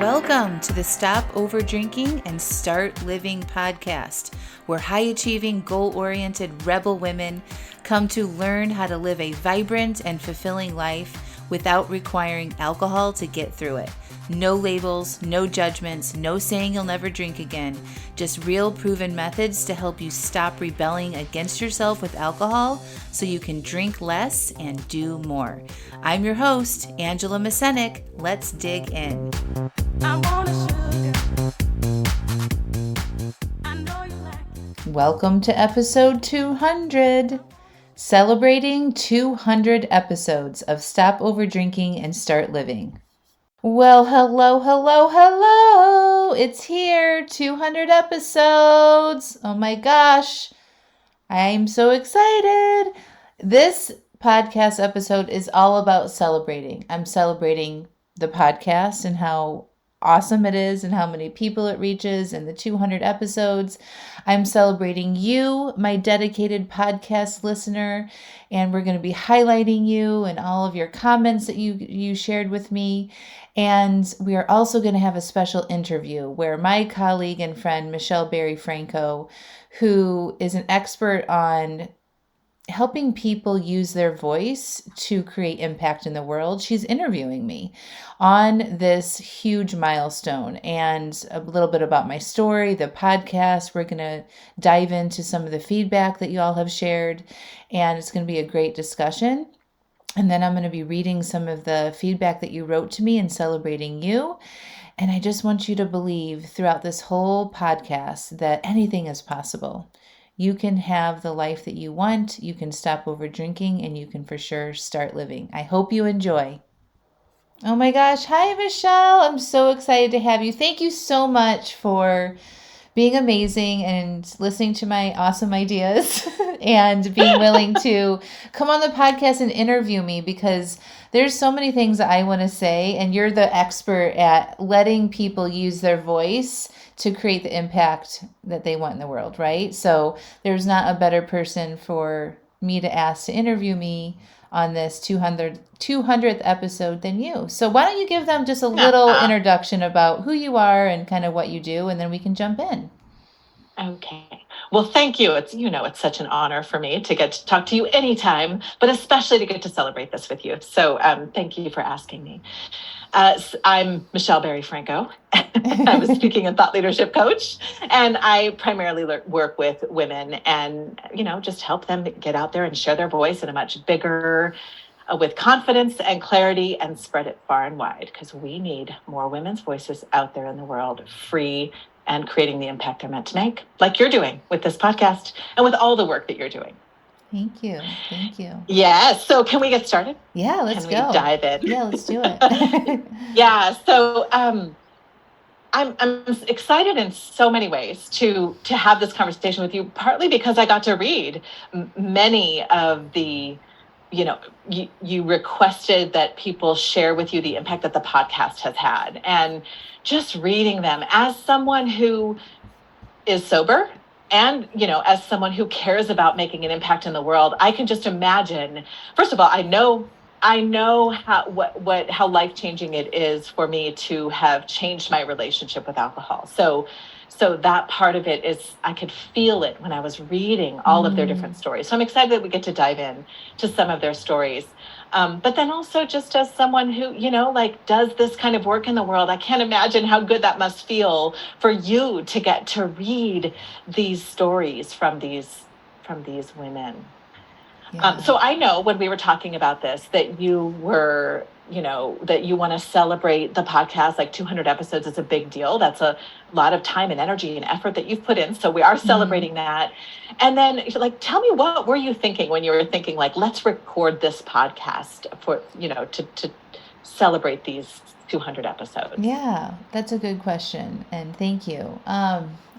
Welcome to the Stop Over Drinking and Start Living podcast, where high-achieving, goal-oriented rebel women come to learn how to live a vibrant and fulfilling life without requiring alcohol to get through it. No labels, no judgments, no saying you'll never drink again. Just real proven methods to help you stop rebelling against yourself with alcohol so you can drink less and do more. I'm your host, Angela Mascenik. Let's dig in. Welcome to episode 200. Celebrating 200 episodes of Stop Over Drinking and Start Living. Well, hello. It's here. 200 episodes. Oh my gosh. I'm so excited. This podcast episode is all about celebrating. I'm celebrating the podcast and how awesome it is and how many people it reaches and the 200 episodes. I'm celebrating you, my dedicated podcast listener, and we're going to be highlighting you and all of your comments that you shared with me. And we are also going to have a special interview where my colleague and friend, Michelle Barry Franco, who is an expert on helping people use their voice to create impact in the world. She's interviewing me on this huge milestone and a little bit about my story, the podcast. We're going to dive into some of the feedback that you all have shared, and it's going to be a great discussion. And then I'm going to be reading some of the feedback that you wrote to me and celebrating you. And I just want you to believe throughout this whole podcast that anything is possible. You can have the life that you want, you can stop over drinking, and you can for sure start living. I hope you enjoy. Oh my gosh. Hi, Michelle. I'm so excited to have you. Thank you so much for being amazing and listening to my awesome ideas and being willing to come on the podcast and interview me, because there's so many things that I want to say, and you're the expert at letting people use their voice to create the impact that they want in the world, right? So there's not a better person for me to ask to interview me on this 200th episode than you. So why don't you give them just a little introduction about who you are and kind of what you do, and then we can jump in. Okay. Well, thank you. It's such an honor for me to get to talk to you anytime, but especially to get to celebrate this with you. So thank you for asking me. I'm Michelle Barry Franco. I'm a speaking and thought leadership coach, and I primarily work with women and, just help them get out there and share their voice in a much bigger, with confidence and clarity, and spread it far and wide, because we need more women's voices out there in the world, free and creating the impact they're meant to make, like you're doing with this podcast and with all the work that you're doing. Thank you. Yeah. So can we get started? Yeah, let's go. Can we dive in? Yeah, let's do it. Yeah. So I'm excited in so many ways to have this conversation with you, partly because I got to read many of the, you requested that people share with you the impact that the podcast has had, and just reading them as someone who is sober and, as someone who cares about making an impact in the world, I can just imagine, first of all, I know how life-changing it is for me to have changed my relationship with alcohol. So that part of it is, I could feel it when I was reading all of their different stories. So I'm excited that we get to dive in to some of their stories. But then also, just as someone who, does this kind of work in the world, I can't imagine how good that must feel for you to get to read these stories from these women. Yeah. So I know when we were talking about this, that you were, that you want to celebrate the podcast, like 200 episodes is a big deal. That's a lot of time and energy and effort that you've put in. So we are celebrating that. And then, tell me, what were you thinking when you were thinking, let's record this podcast for, to celebrate these 200 episodes? Yeah, that's a good question. And thank you.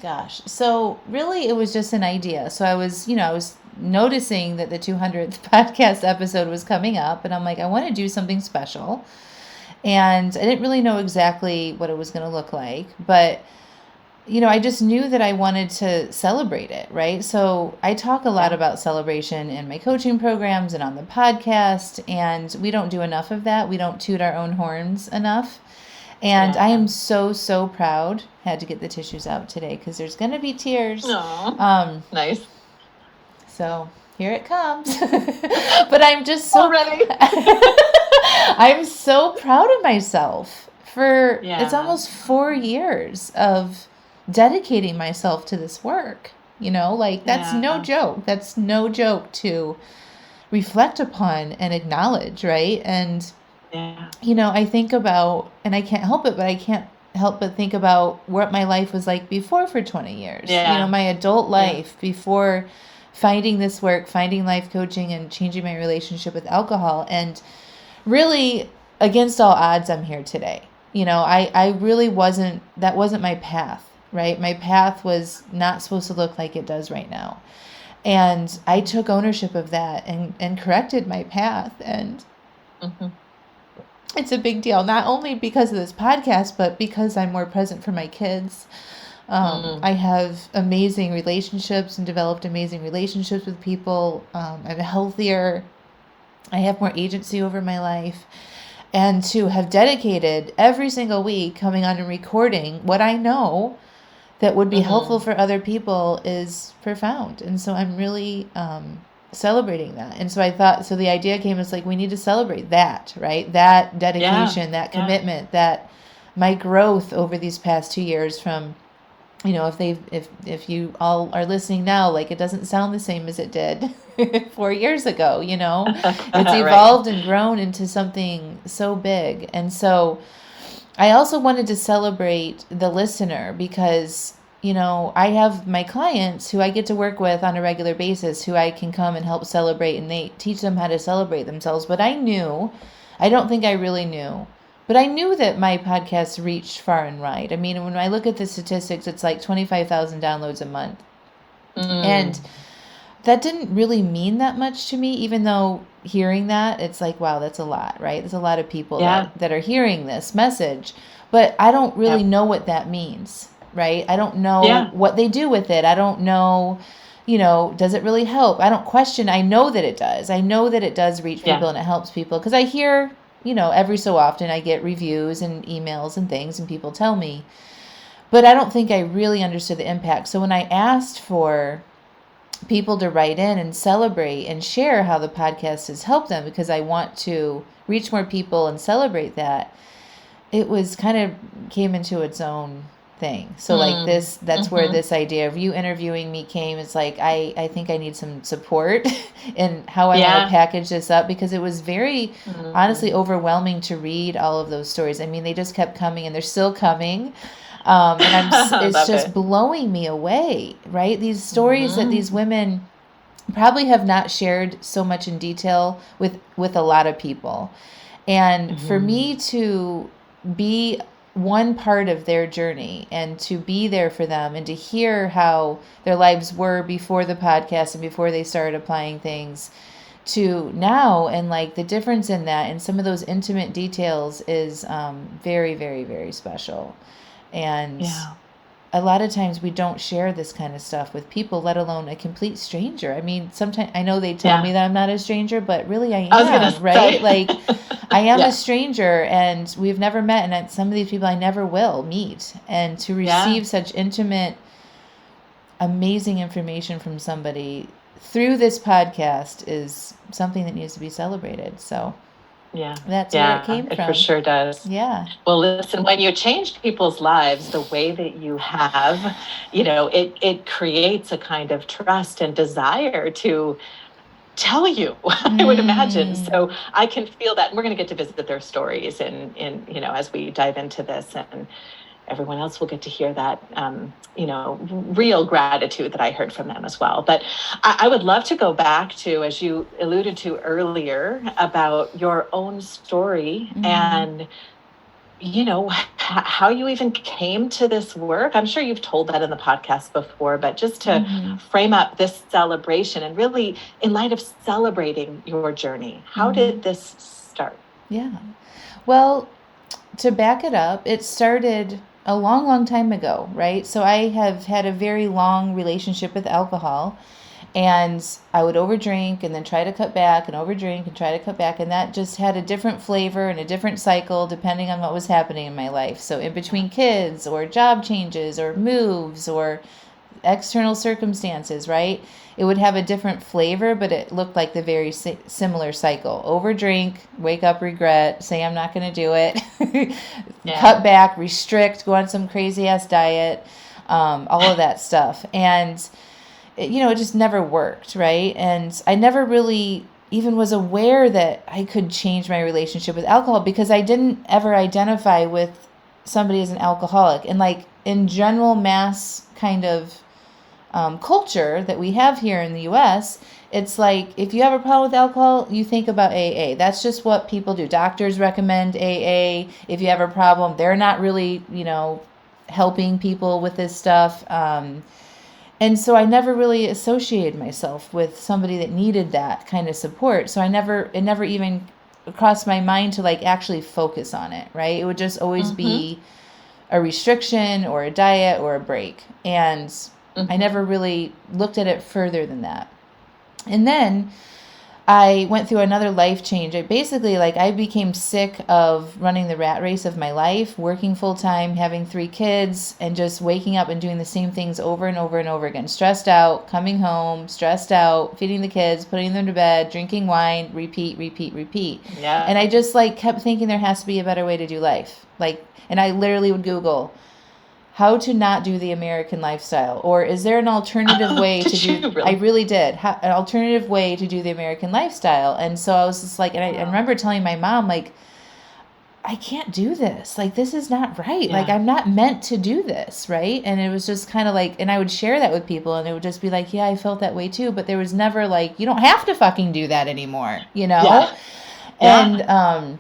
Gosh. So really, it was just an idea. So I was noticing that the 200th podcast episode was coming up, and I'm like, I want to do something special. And I didn't really know exactly what it was going to look like, but I just knew that I wanted to celebrate it, right? So I talk a lot about celebration in my coaching programs and on the podcast, and we don't do enough of that. We don't toot our own horns enough. And I Yeah. am so, so proud. Had to get the tissues out today because there's going to be tears. Aw, nice. So here it comes. But I'm just so Already. I'm so proud of myself for it's Yeah. almost 4 years of dedicating myself to this work. Like that's no Yeah. joke. That's no joke to reflect upon and acknowledge, right? And Yeah. I think about, and I can't help it, but I can't help but think about what my life was like before for 20 years. Yeah. My adult Yeah. life before finding this work, finding life coaching, and changing my relationship with alcohol. And really, against all odds, I'm here today. I really that wasn't my path, right? My path was not supposed to look like it does right now. And I took ownership of that and corrected my path. And Mm-hmm. it's a big deal, not only because of this podcast, but because I'm more present for my kids. I have amazing relationships and developed amazing relationships with people. I'm healthier. I have more agency over my life. And to have dedicated every single week coming on and recording what I know that would be helpful for other people is profound. And so I'm really celebrating that. And so I thought, so the idea came as like, we need to celebrate that, right? That dedication, that commitment, that my growth over these past 2 years from, if you all are listening now, like it doesn't sound the same as it did 4 years ago, it's evolved and grown into something so big. And so I also wanted to celebrate the listener because, I have my clients who I get to work with on a regular basis who I can come and help celebrate, and they teach them how to celebrate themselves. But I don't think I really knew, but I knew that my podcast reached far and wide. I mean, when I look at the statistics, it's like 25,000 downloads a month. And that didn't really mean that much to me, even though hearing that, it's like, wow, that's a lot, right? There's a lot of people that are hearing this message, but I don't really know what that means, right? I don't know what they do with it. I don't know, does it really help? I don't question. I know that it does. I know that it does reach people and it helps people because I hear, every so often I get reviews and emails and things and people tell me, but I don't think I really understood the impact. So when I asked for people to write in and celebrate and share how the podcast has helped them because I want to reach more people and celebrate that, it was kind of came into its own thing. So like that's where this idea of you interviewing me came. It's like, I think I need some support in how I want to package this up because it was very honestly overwhelming to read all of those stories. I mean, they just kept coming and they're still coming. And it's just blowing me away, right? These stories that these women probably have not shared so much in detail with a lot of people. And for me to be one part of their journey and to be there for them and to hear how their lives were before the podcast and before they started applying things to now, and like the difference in that and some of those intimate details is very, very, very special. And a lot of times we don't share this kind of stuff with people, let alone a complete stranger. I mean, sometimes I know they tell me that I'm not a stranger, but really I am, right? Like I am a stranger and we've never met. And some of these people I never will meet. And to receive such intimate, amazing information from somebody through this podcast is something that needs to be celebrated. So that's where it came from. It for sure does. Yeah. Well, listen, when you change people's lives the way that you have, it creates a kind of trust and desire to tell you, I would imagine. So I can feel that. And we're going to get to visit their stories and as we dive into this, and everyone else will get to hear that, real gratitude that I heard from them as well. But I would love to go back to, as you alluded to earlier, about your own story and, how you even came to this work. I'm sure you've told that in the podcast before, but just to frame up this celebration and really in light of celebrating your journey, how did this start? Yeah. Well, to back it up, it started a long, long time ago, right? So I have had a very long relationship with alcohol. And I would overdrink and then try to cut back and overdrink and try to cut back. And that just had a different flavor and a different cycle depending on what was happening in my life. So in between kids or job changes or moves or external circumstances, right? It would have a different flavor, but it looked like the very similar cycle. Overdrink, wake up, regret, say I'm not going to do it, cut back, restrict, go on some crazy ass diet, all of that stuff. And, it just never worked, right? And I never really even was aware that I could change my relationship with alcohol because I didn't ever identify with somebody as an alcoholic. And like in general mass kind of culture that we have here in the U.S., it's like if you have a problem with alcohol, you think about AA. That's just what people do. Doctors recommend AA. If you have a problem, they're not really, helping people with this stuff. And so I never really associated myself with somebody that needed that kind of support. So it never even crossed my mind to like actually focus on it, right? It would just always be a restriction or a diet or a break. And I never really looked at it further than that. And then I went through another life change. I became sick of running the rat race of my life, working full time, having 3 kids, and just waking up and doing the same things over and over and over again. Stressed out, coming home, stressed out, feeding the kids, putting them to bed, drinking wine, repeat. Yeah. And I just kept thinking there has to be a better way to do life. And I literally would Google how to not do the American lifestyle, or is there an alternative way to do? Really? I really did an alternative way to do the American lifestyle, and so I was just and I remember telling my mom I can't do this. This is not right. Yeah. I'm not meant to do this, right? And it was just kind of and I would share that with people, and it would just be yeah, I felt that way too, but there was never you don't have to fucking do that anymore, Yeah. And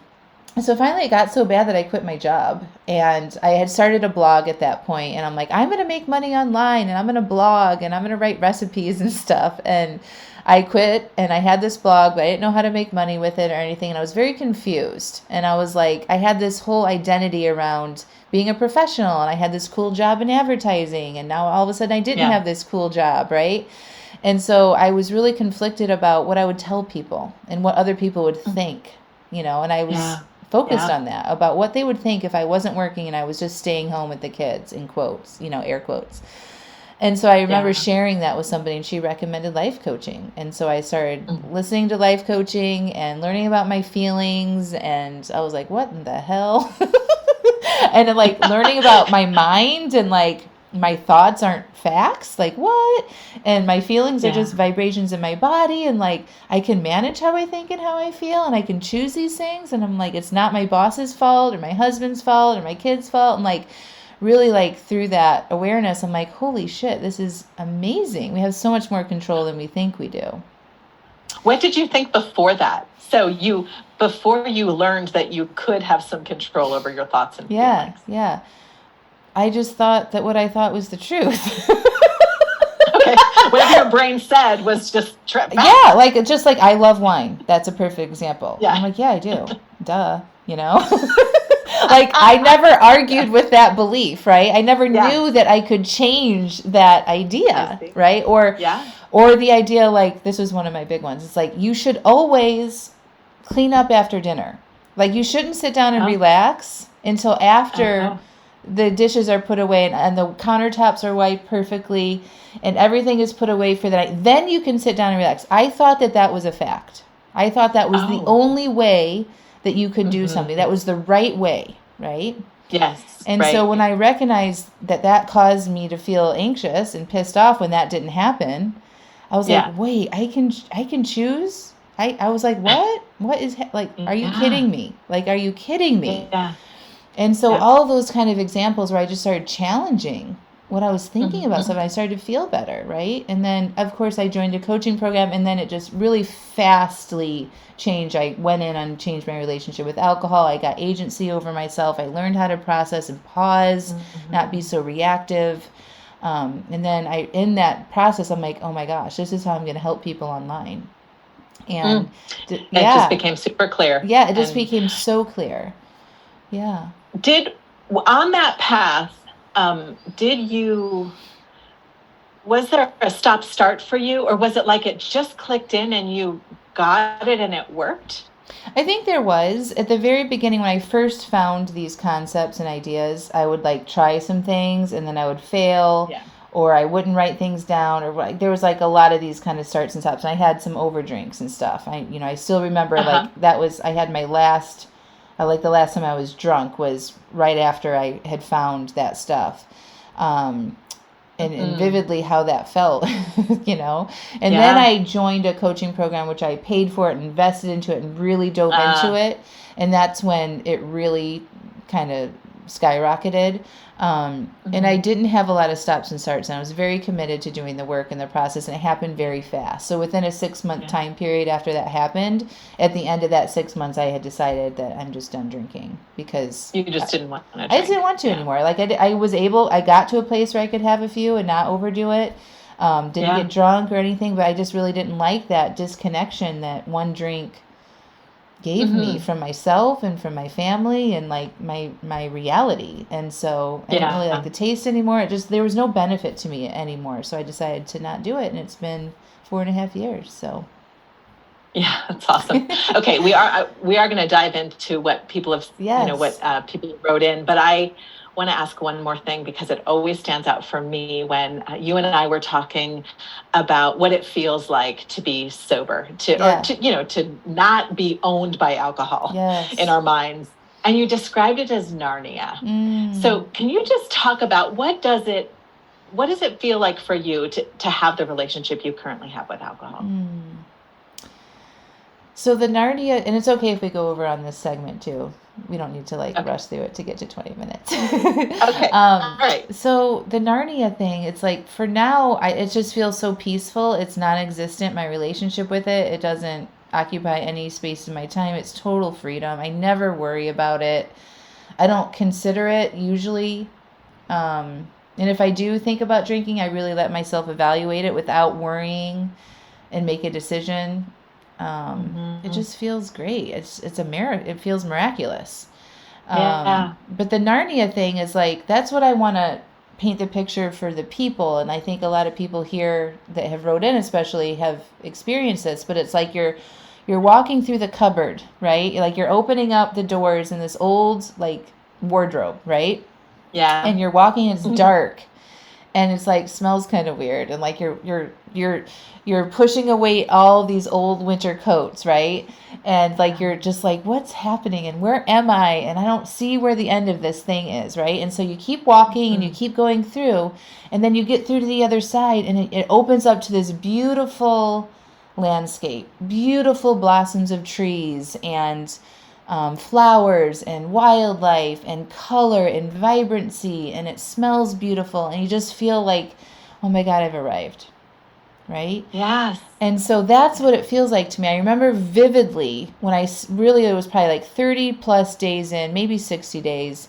so finally it got so bad that I quit my job, and I had started a blog at that point, and I'm I'm going to make money online, and I'm going to blog, and I'm going to write recipes and stuff. And I quit, and I had this blog, but I didn't know how to make money with it or anything. And I was very confused. And I was I had this whole identity around being a professional, and I had this cool job in advertising. And now all of a sudden I didn't have this cool job, right? And so I was really conflicted about what I would tell people and what other people would think, and I was focused on that, about what they would think if I wasn't working and I was just staying home with the kids, in quotes, air quotes. And so I remember sharing that with somebody, and she recommended life coaching. And so I started listening to life coaching and learning about my feelings, and I was what in the hell? And then, learning about my mind, and my thoughts aren't facts, what? And my feelings are just vibrations in my body, and I can manage how I think and how I feel, and I can choose these things, and I'm it's not my boss's fault or my husband's fault or my kid's fault. And really through that awareness, I'm holy shit, this is amazing. We have so much more control than we think we do. What did you think before that? So before you learned that you could have some control over your thoughts and feelings. Yeah. I just thought that what I thought was the truth. Okay. Whatever your brain said was just trip. Yeah, just I love wine. That's a perfect example. Yeah. I'm yeah, I do. Duh, I never argued with that belief, right? I never knew that I could change that idea, right? Or the idea, this was one of my big ones. It's you should always clean up after dinner. You shouldn't sit down and relax until after the dishes are put away and the countertops are wiped perfectly and everything is put away for the night. Then you can sit down and relax. I thought that was a fact. I thought that was the only way that you could do something. That was the right way, right? Yes. And so when I recognized that caused me to feel anxious and pissed off when that didn't happen, I was wait, I can choose? I was what? What is, are you kidding me? Are you kidding me? Yeah. And so all those kind of examples where I just started challenging what I was thinking about stuff, I started to feel better, right? And then, of course, I joined a coaching program, and then it just really fastly changed. I went in and changed my relationship with alcohol. I got agency over myself. I learned how to process and pause, not be so reactive. And then in that process, I'm oh my gosh, this is how I'm going to help people online. And it just became super clear. Yeah, it just became so clear. Yeah. On that path, did you Was there a stop start for you, or was it like it just clicked in and you got it and it worked? I think there was at the very beginning when I first found these concepts and ideas, I would like try some things and then I would fail Yeah. or I wouldn't write things down or like there was like a lot of these kind of starts and stops and I had some over drinks and stuff. I still remember Uh-huh. like that was I had my last like the last time I was drunk was right after I had found that stuff. Um, and Mm. vividly how that felt, you know. And then Yeah. I joined a coaching program, which I paid for it and invested into it and really dove into Uh, it. And that's when it really kind of skyrocketed. And I mhm. didn't have a lot of stops and starts, and I was very committed to doing the work and the process, and it happened very fast. So within a 6 month Yeah. time period after that happened, at the end of that 6 months, I had decided that I'm just done drinking because You just didn't want to I just didn't drink. want to Yeah. anymore. Like I got to a place where I could have a few and not overdo it. Didn't Yeah. get drunk or anything, but I just really didn't like that disconnection that one drink gave me Hmm. from myself and from my family and like my reality. And so I didn't really like Yeah. the taste anymore. It just there was no benefit to me anymore. So I decided to not do it, and it's been 4.5 years. So Yeah, that's awesome. Okay, we are going to dive into what people have, what yes, people wrote in, but I want to ask one more thing because it always stands out for me when you and I were talking about what it feels like to be sober, yeah, to not be owned by alcohol in yes. our minds. And you described it as Narnia. Mm, So, can you just talk about what does it feel like for you to have the relationship you currently have with alcohol? mm. So the Narnia, and it's okay if we go over on this segment too. We don't need to like Okay. rush through it to get to 20 minutes. Okay. All right. So the Narnia thing, it's like for now, it just feels so peaceful. It's non-existent. My relationship with it, it doesn't occupy any space in my time. It's total freedom. I never worry about it. I don't consider it usually. And if I do think about drinking, I really let myself evaluate it without worrying and make a decision. It Hmm. just feels great. It's a it feels miraculous. Yeah. But the Narnia thing is like that's what I want to paint the picture for the people, and I think a lot of people here that have wrote in especially have experienced this. But it's like you're walking through the cupboard, right? Like you're opening up the doors in this old like wardrobe, right? Yeah. And you're walking, it's dark, and it's like smells kind of weird, and like you're pushing away all these old winter coats, right? And like you're just like what's happening and where am I, and I don't see where the end of this thing is, right? And so you keep walking and you Mhm. keep going through, and then you get through to the other side, and it opens up to this beautiful landscape, beautiful blossoms of trees and flowers and wildlife and color and vibrancy, and it smells beautiful, and you just feel like, oh my God, I've arrived, right? Yes. And so that's what it feels like to me. I remember vividly when it was probably like 30 plus days in, maybe 60 days,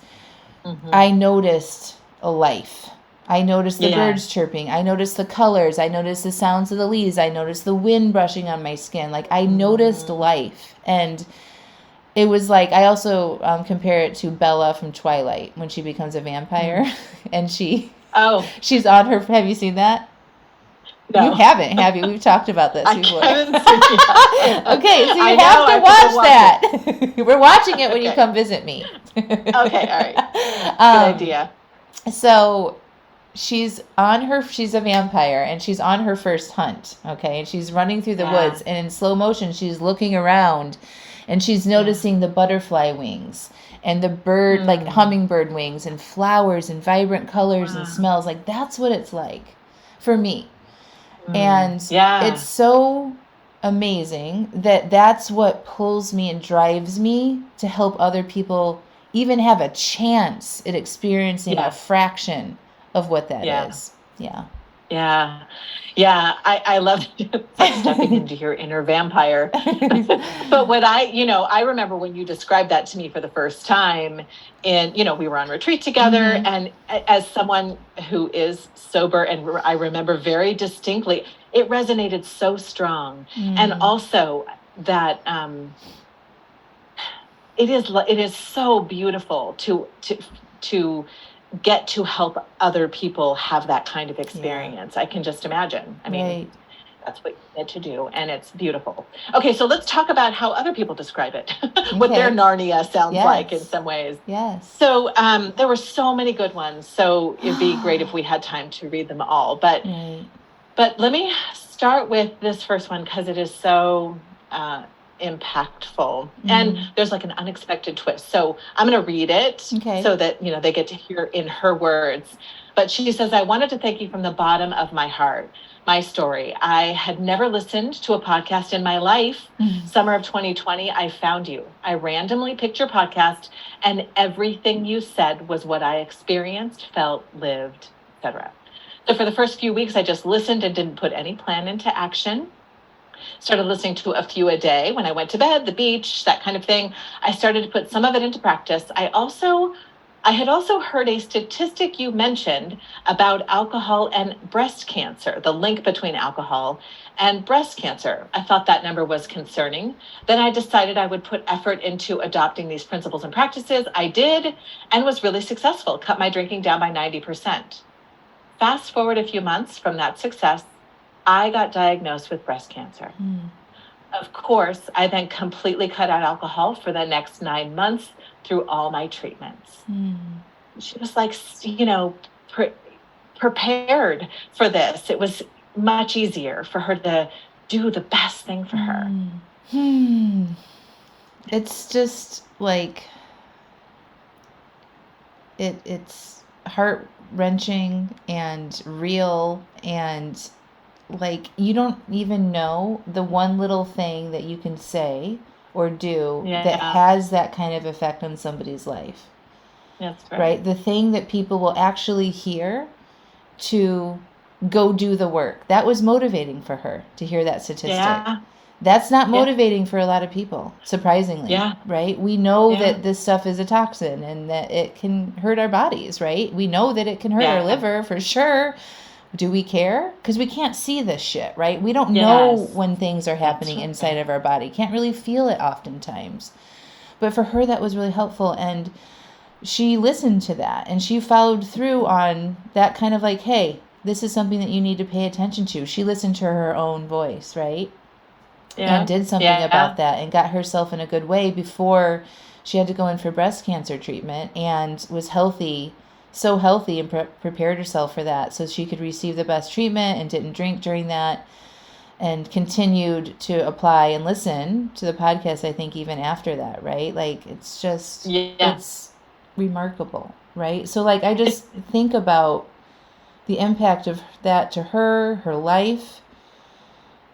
Hmm. I noticed a life. I noticed the Yeah. birds chirping. I noticed the colors. I noticed the sounds of the leaves. I noticed the wind brushing on my skin. Like I noticed Mm. life. And it was like I also compare it to Bella from Twilight when she becomes a vampire, Mm. and Oh, she's on her. Have you seen that? You no. haven't, have you? We've talked about this I before. haven't seen yeah. Okay, so you I have know, to I have to watch watch it. that. We're watching it when you Okay. come visit me. Okay, all right. Good um, idea. so she's a vampire and she's on her first hunt, okay? And she's running through the Yeah. woods, and in slow motion she's looking around and she's Yeah. noticing the butterfly wings and the bird like Mm. hummingbird wings and flowers and vibrant colors and Wow. smells. Like that's what it's like for me. Mm. And it's Yeah. so amazing that that's what pulls me and drives me to help other people even have a chance at experiencing a Yes. fraction of what that Yeah. is. Yeah. Yeah. Yeah. I love it. It's like stepping into your inner vampire. But I remember when you described that to me for the first time, and we were on retreat together, Hmm. and as someone who is sober, and I remember very distinctly, it resonated so strong, and Mm. also that it is so beautiful to get to help other people have that kind of experience. I can just imagine. I mean, that's what you get to do, and it's beautiful. Okay, so let's talk about how other people describe it, what their Narnia sounds like in some ways. Yes. So there were so many good ones, so it'd be great if we had time to read them all. But let me start with this first one because it is so impactful, and there's like an unexpected twist. So I'm going to read it so that they get to hear in her words. But she says, "I wanted to thank you from the bottom of my heart. My story. I had never listened to a podcast in my life. Summer of 2020, I found you. I randomly picked your podcast, and everything you said was what I experienced, felt, lived, etc. So for the first few weeks, I just listened and didn't put any plan into action. Started listening to a few a day when I went to bed, the beach, that kind of thing. I started to put some of it into practice. I had also heard a statistic you mentioned about alcohol and breast cancer, the link between alcohol and breast cancer. I thought that number was concerning. Then I decided I would put effort into adopting these principles and practices. I did, and was really successful, cut my drinking down by 90%. Fast forward a few months from that success, I got diagnosed with breast cancer. Of course, I then completely cut out alcohol for the next 9 months through all my treatments." She was like, prepared for this. It was much easier for her to do the best thing for her. It's just like, it's heart-wrenching and real, and like, you don't even know the one little thing that you can say or do that has that kind of effect on somebody's life. That's right. The thing that people will actually hear to go do the work. That was motivating for her to hear that statistic. That's not motivating for a lot of people, surprisingly. Right? We know that this stuff is a toxin and that it can hurt our bodies, right? We know that it can hurt our liver for sure. Do we care? Because we can't see this shit, right? We don't know when things are happening inside of our body. Can't really feel it oftentimes. But for her, that was really helpful. And she listened to that. And she followed through on that kind of like, hey, this is something that you need to pay attention to. She listened to her own voice, right? And did something about that and got herself in a good way before she had to go in for breast cancer treatment, and was healthy, so healthy, and prepared herself for that so she could receive the best treatment, and didn't drink during that, and continued to apply and listen to the podcast, I think, even after that, right? Like, it's just, it's remarkable, right? So, like, I just think about the impact of that to her life,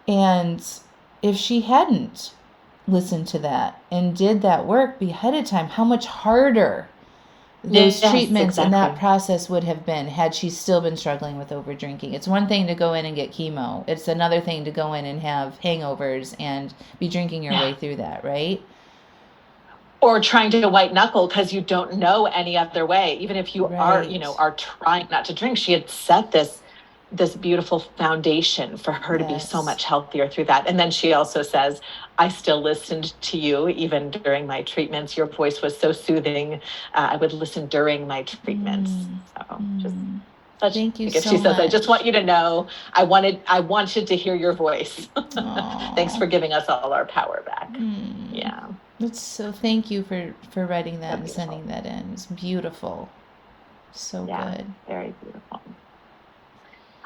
and if she hadn't listened to that and did that work ahead of time, how much harder those treatments and that process would have been had she still been struggling with over drinking. It's one thing to go in and get chemo. It's another thing to go in and have hangovers and be drinking your way through that, right? Or trying to white knuckle because you don't know any other way. Even if you are trying not to drink, she had set this beautiful foundation for her to be so much healthier through that. And then she also says, I still listened to you even during my treatments. Your voice was so soothing. I would listen during my treatments. So just thank you so much. She says, I just want you to know, I wanted to hear your voice. Thanks for giving us all our power back. Yeah. So thank you for writing that and sending that in. It's beautiful. So good. Very beautiful.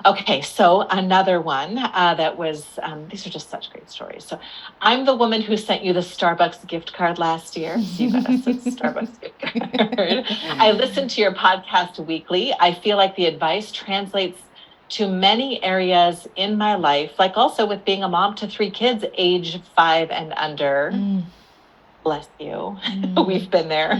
Okay, so another one that was, these are just such great stories. So I'm the woman who sent you the Starbucks gift card last year. So you got us a Starbucks gift card. I listen to your podcast weekly. I feel like the advice translates to many areas in my life, like also with being a mom to 3 kids, age 5 and under. Bless you. We've been there.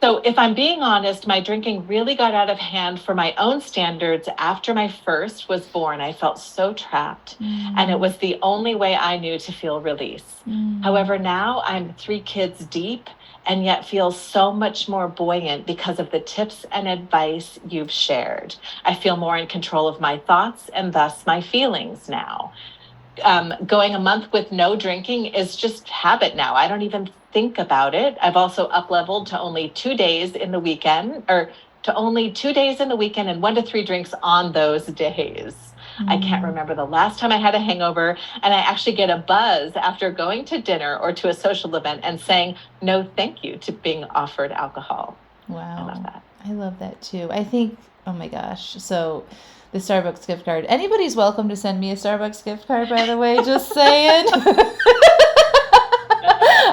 So if I'm being honest, my drinking really got out of hand for my own standards after my first was born. I felt so trapped, and it was the only way I knew to feel release. However, now I'm 3 kids deep and yet feel so much more buoyant because of the tips and advice you've shared. I feel more in control of my thoughts and thus my feelings now. Going a month with no drinking is just habit now. I don't even think about it. I've also up-leveled to only 2 days in the weekend, or to only 2 days in the weekend and 1 to 3 drinks on those days. I can't remember the last time I had a hangover, and I actually get a buzz after going to dinner or to a social event and saying no thank you to being offered alcohol. Wow. I love that. I love that too. I think, oh my gosh. So the Starbucks gift card. Anybody's welcome to send me a Starbucks gift card, by the way, just saying.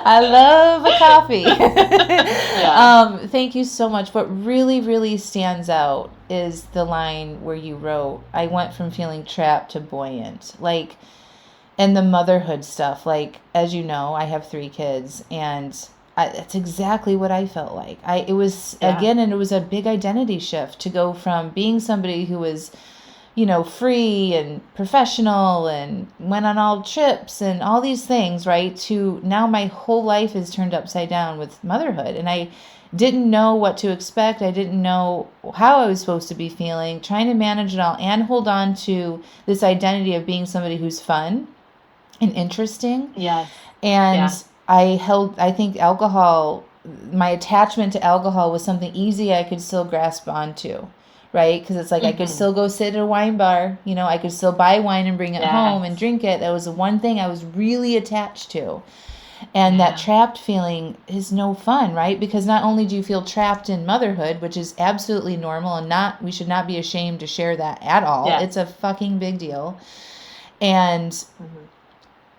I love a coffee. Yeah. Thank you so much. What really, really stands out is the line where you wrote, I went from feeling trapped to buoyant. Like, and the motherhood stuff. Like, as you know, I have 3 kids, and it's exactly what I felt like. It was, again, and it was a big identity shift to go from being somebody who was, free and professional and went on all trips and all these things, right? To now my whole life is turned upside down with motherhood. And I didn't know what to expect. I didn't know how I was supposed to be feeling, trying to manage it all and hold on to this identity of being somebody who's fun and interesting. Yes. And I think alcohol, my attachment to alcohol was something easy I could still grasp onto, right? Because it's like I could still go sit at a wine bar, I could still buy wine and bring it home and drink it. That was the one thing I was really attached to. And that trapped feeling is no fun, right? Because not only do you feel trapped in motherhood, which is absolutely normal and we should not be ashamed to share that at all. Yeah. It's a fucking big deal. And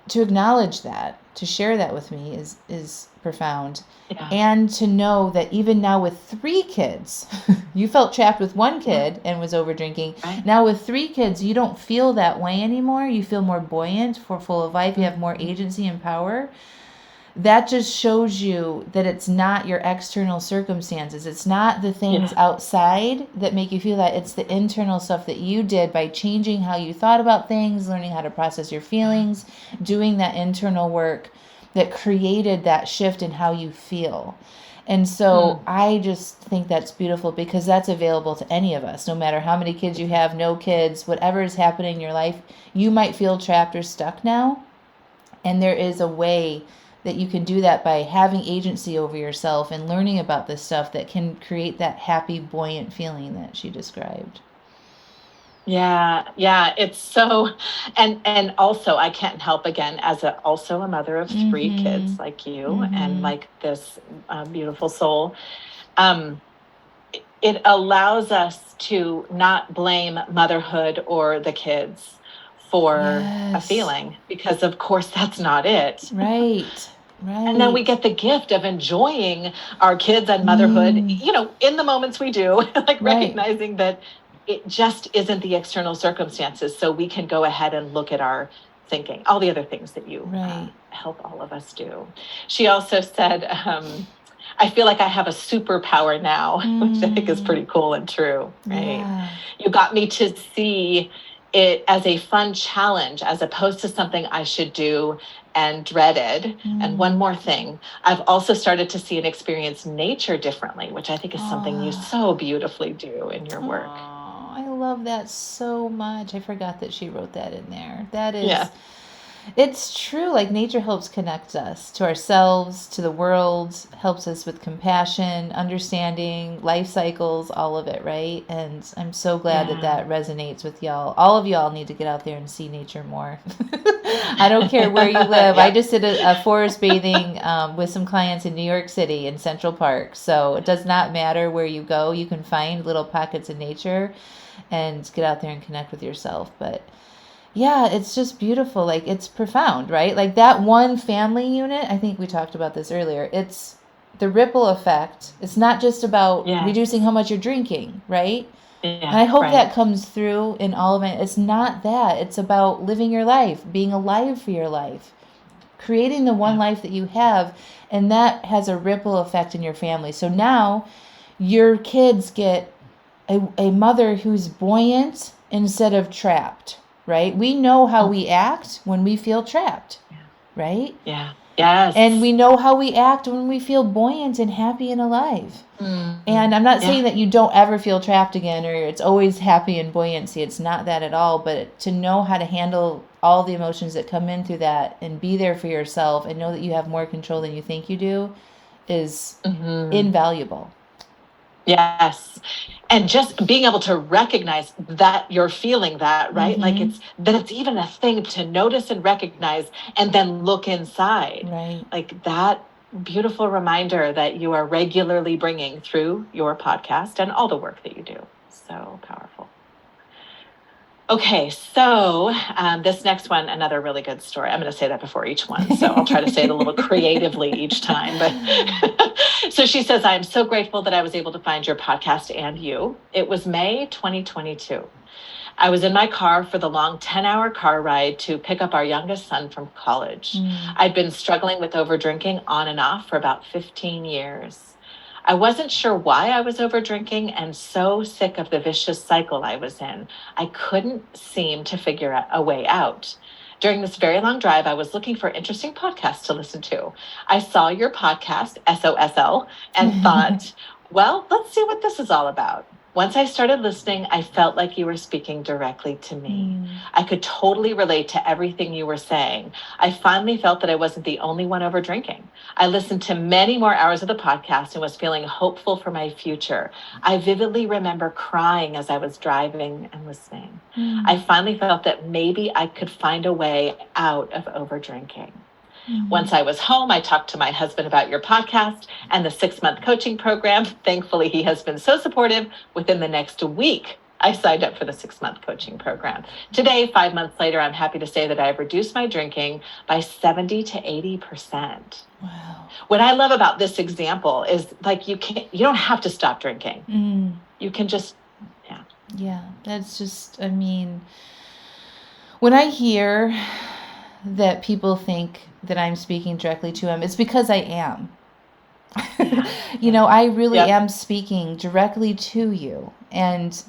to acknowledge that, to share that with me is profound. Yeah. And to know that even now with 3 kids, you felt trapped with 1 kid and was over drinking. Right. Now with 3 kids, you don't feel that way anymore. You feel more buoyant, full of life. You have more agency and power. That just shows you that it's not your external circumstances. It's not the things outside that make you feel that. It's the internal stuff that you did by changing how you thought about things, learning how to process your feelings, doing that internal work that created that shift in how you feel. And so I just think that's beautiful because that's available to any of us, no matter how many kids you have, no kids, whatever is happening in your life. You might feel trapped or stuck now, and there is a way that you can do that by having agency over yourself and learning about this stuff that can create that happy, buoyant feeling that she described. Yeah, it's so, and also I can't help, again, as also a mother of 3 kids like you and like this beautiful soul, it allows us to not blame motherhood or the kids for a feeling, because of course that's not it. Right. And then we get the gift of enjoying our kids and motherhood, in the moments we do, like recognizing that it just isn't the external circumstances. So we can go ahead and look at our thinking, all the other things that you help all of us do. She also said, I feel like I have a superpower now, which I think is pretty cool and true, right? Yeah. You got me to see it as a fun challenge as opposed to something I should do and dreaded. And one more thing, I've also started to see and experience nature differently, which I think is something you so beautifully do in your work. I love that so much. I forgot that she wrote that in there. That is, it's true. Like nature helps connect us to ourselves, to the world, helps us with compassion, understanding, life cycles, all of it, right? And I'm so glad that resonates with y'all. All of y'all need to get out there and see nature more. I don't care where you live. I just did a forest bathing with some clients in New York City in Central Park. So it does not matter where you go. You can find little pockets of nature and get out there and connect with yourself. But yeah, it's just beautiful. Like it's profound, right? Like that one family unit, I think we talked about this earlier. It's the ripple effect. It's not just about reducing how much you're drinking, right? Yeah, and I hope that comes through in all of it. It's not that. It's about living your life, being alive for your life, creating the one life that you have. And that has a ripple effect in your family. So now your kids get a mother who's buoyant instead of trapped, right? We know how we act when we feel trapped. right? Yeah. Yes. And we know how we act when we feel buoyant and happy and alive. And I'm not saying that you don't ever feel trapped again or it's always happy and buoyancy. It's not that at all. But to know how to handle all the emotions that come in through that and be there for yourself and know that you have more control than you think you do is invaluable. Yes. And just being able to recognize that you're feeling that, right? Like it's even a thing to notice and recognize and then look inside. Right. Like that beautiful reminder that you are regularly bringing through your podcast and all the work that you do. So powerful. Okay, so this next one, another really good story. I'm going to say that before each one, so I'll try to say it a little creatively each time. But so she says, I'm so grateful that I was able to find your podcast and you. It was May 2022. I was in my car for the long 10-hour car ride to pick up our youngest son from college. I'd been struggling with overdrinking on and off for about 15 years. I wasn't sure why I was over drinking and so sick of the vicious cycle I was in. I couldn't seem to figure out a way out. During this very long drive, I was looking for interesting podcasts to listen to. I saw your podcast, SOSL, and thought, well, let's see what this is all about. Once I started listening, I felt like you were speaking directly to me. I could totally relate to everything you were saying. I finally felt that I wasn't the only one over drinking. I listened to many more hours of the podcast and was feeling hopeful for my future. I vividly remember crying as I was driving and listening. I finally felt that maybe I could find a way out of over drinking. Once I was home, I talked to my husband about your podcast and the 6-month coaching program. Thankfully, he has been so supportive. Within the next week, I signed up for the 6-month coaching program. Today, 5 months later, I'm happy to say that I've reduced my drinking by 70 to 80%. Wow. What I love about this example is like you don't have to stop drinking. You can just, Yeah, that's just, I mean, when I hear that people think that I'm speaking directly to them, it's because I am. I really am speaking directly to you. And